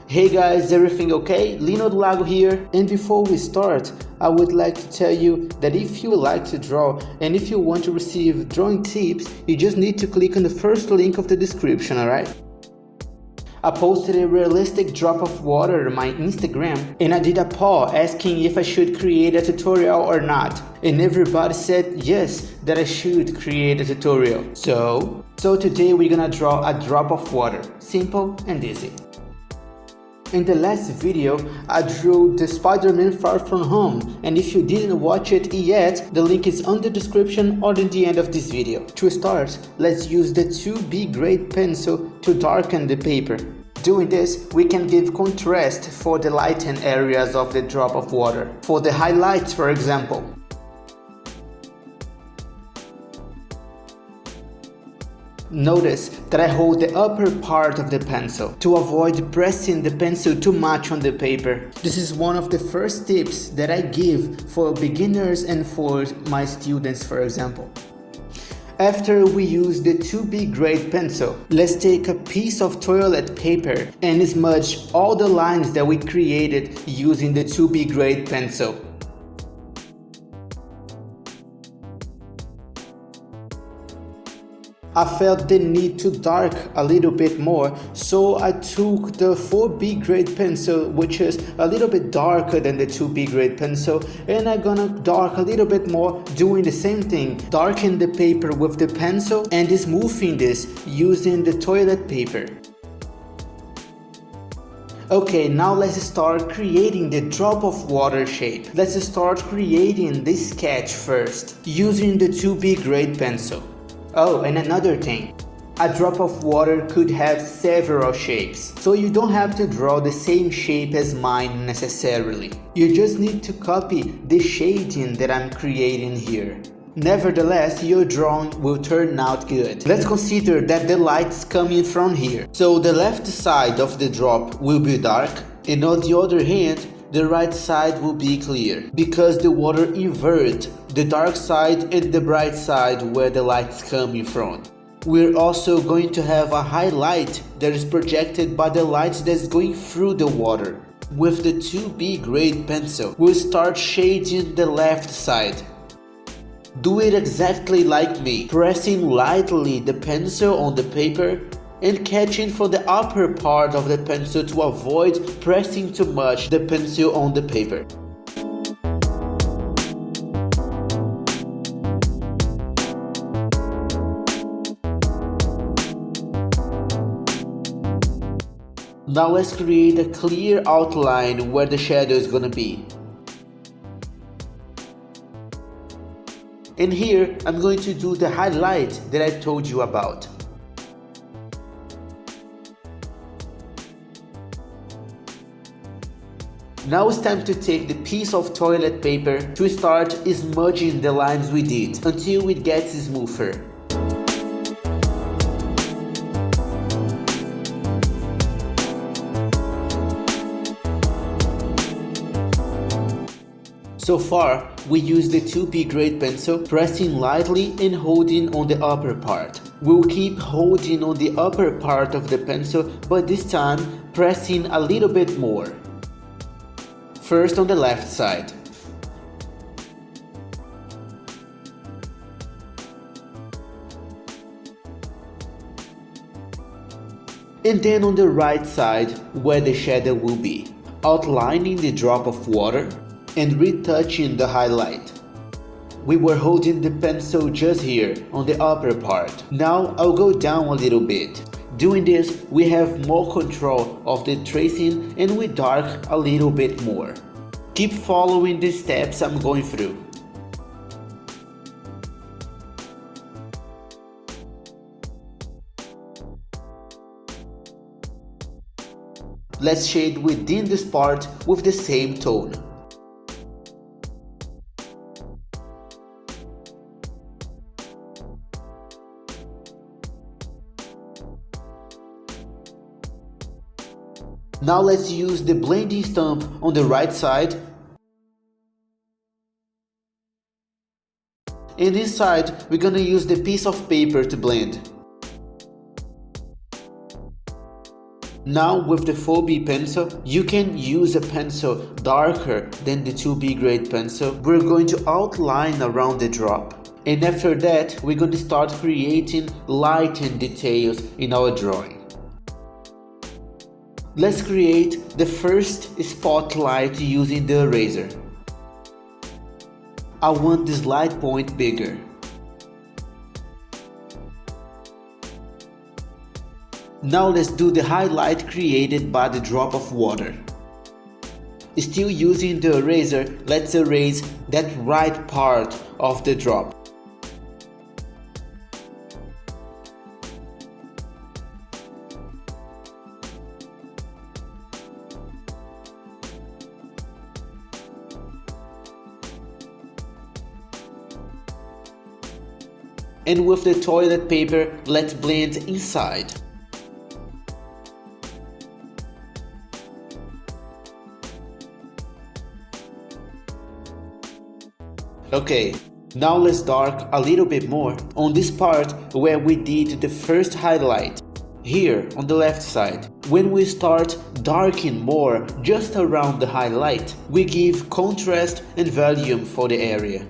Hey guys, everything okay? Lino here, and before we start, I would like to tell you that if you like to draw and if you want to receive drawing tips, you just need to click on the first link of the description, alright? I posted a realistic drop of water on my Instagram and I did a poll asking if I should create a tutorial or not, and everybody said yes, that I should create a tutorial. So today we're gonna draw a drop of water, simple and easy. In the last video, I drew the Spider-Man Far From Home, and if you didn't watch it yet, the link is on the description or in the end of this video. To start, let's use the 2B grade pencil to darken the paper. Doing this, we can give contrast for the lightened areas of the drop of water. For the highlights, for example. Notice that I hold the upper part of the pencil to avoid pressing the pencil too much on the paper. This is one of the first tips that I give for beginners and for my students, for example. After we use the 2B grade pencil, let's take a piece of toilet paper and smudge all the lines that we created using the 2B grade pencil. I felt the need to dark a little bit more, so I took the 4B grade pencil, which is a little bit darker than the 2B grade pencil, and I'm gonna dark a little bit more doing the same thing, darken the paper with the pencil and smoothing this using the toilet paper. Okay, now let's start creating the drop of water shape. Let's start creating this sketch first, using the 2B grade pencil. Oh, and another thing, a drop of water could have several shapes, so you don't have to draw the same shape as mine necessarily. You just need to copy the shading that I'm creating here. Nevertheless, your drawing will turn out good. Let's consider that the light's coming from here, so the left side of the drop will be dark, and on the other hand, the right side will be clear, because the water inverts the dark side and the bright side where the light's coming from. We're also going to have a highlight that is projected by the light that's going through the water. With the 2B grade pencil, we'll start shading the left side. Do it exactly like me, pressing lightly the pencil on the paper and catching for the upper part of the pencil to avoid pressing too much the pencil on the paper. Now let's create a clear outline where the shadow is gonna be. And here I'm going to do the highlight that I told you about. Now it's time to take the piece of toilet paper to start smudging the lines we did until it gets smoother. So far, we used the 2B grade pencil, pressing lightly and holding on the upper part. We'll keep holding on the upper part of the pencil, but this time pressing a little bit more. First on the left side. And then on the right side where the shadow will be, outlining the drop of water and retouching the highlight. We were holding the pencil just here on the upper part. Now I'll go down a little bit. Doing this, we have more control of the tracing and we dark a little bit more. Keep following the steps I'm going through. Let's shade within this part with the same tone. Now let's use the blending stump on the right side. And inside, we're gonna use the piece of paper to blend. Now with the 4B pencil, you can use a pencil darker than the 2B grade pencil. We're going to outline around the drop. And after that, we're going to start creating light and details in our drawing. Let's create the first spotlight using the eraser. I want this light point bigger. Now let's do the highlight created by the drop of water. Still using the eraser, let's erase that right part of the drop. And with the toilet paper, let's blend inside. Okay, now let's dark a little bit more on this part where we did the first highlight. Here on the left side, when we start darkening more just around the highlight, we give contrast and volume for the area.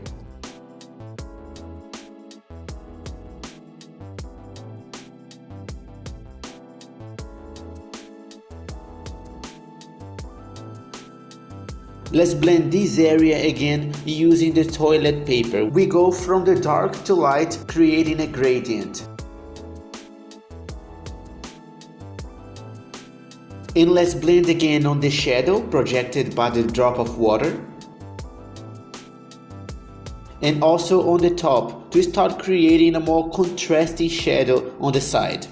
Let's blend this area again using the toilet paper. We go from the dark to light, creating a gradient. And let's blend again on the shadow projected by the drop of water. And also on the top to start creating a more contrasting shadow on the side.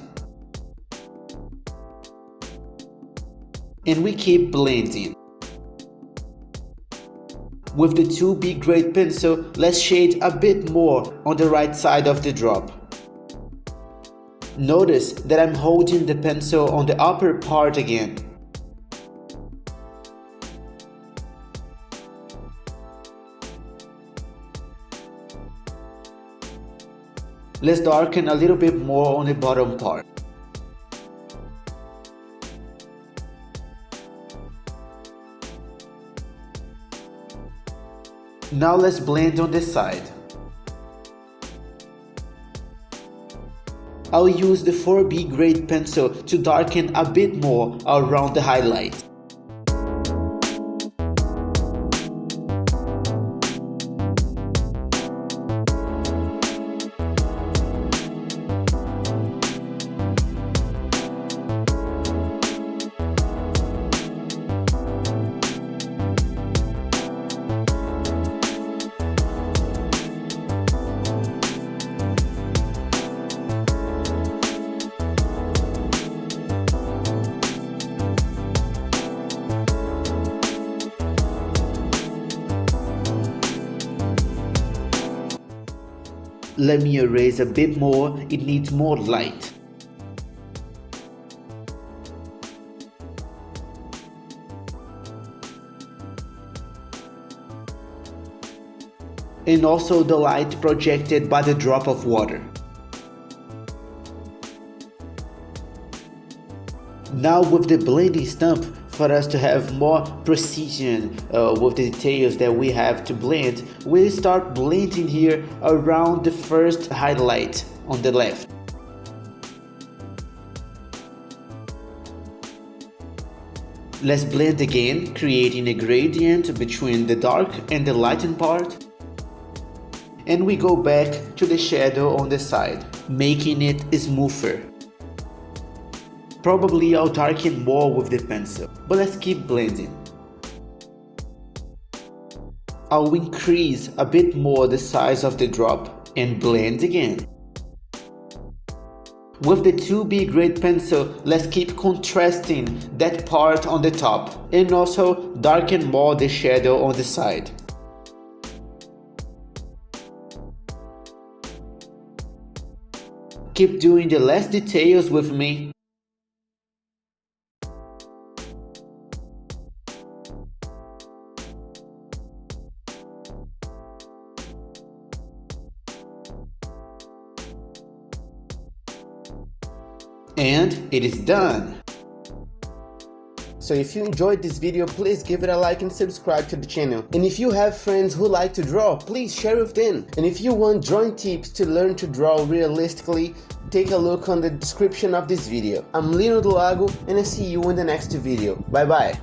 And we keep blending. With the 2B grade pencil, let's shade a bit more on the right side of the drop. Notice that I'm holding the pencil on the upper part again. Let's darken a little bit more on the bottom part. Now let's blend on this side. I'll use the 4B grade pencil to darken a bit more around the highlight. Let me erase a bit more, it needs more light. And also the light projected by the drop of water. Now with the blending stump, for us to have more precision with the details that we have to blend, we'll start blending here around the first highlight on the left. Let's blend again, creating a gradient between the dark and the lightened part. And we go back to the shadow on the side, making it smoother. Probably I'll darken more with the pencil, but let's keep blending. I'll increase a bit more the size of the drop and blend again. With the 2B grade pencil, let's keep contrasting that part on the top and also darken more the shadow on the side. Keep doing the last details with me. And it is done! So if you enjoyed this video, please give it a like and subscribe to the channel. And if you have friends who like to draw, please share with them. And if you want drawing tips to learn to draw realistically, take a look on the description of this video. I'm Lino do Lago, and I see you in the next video. Bye bye!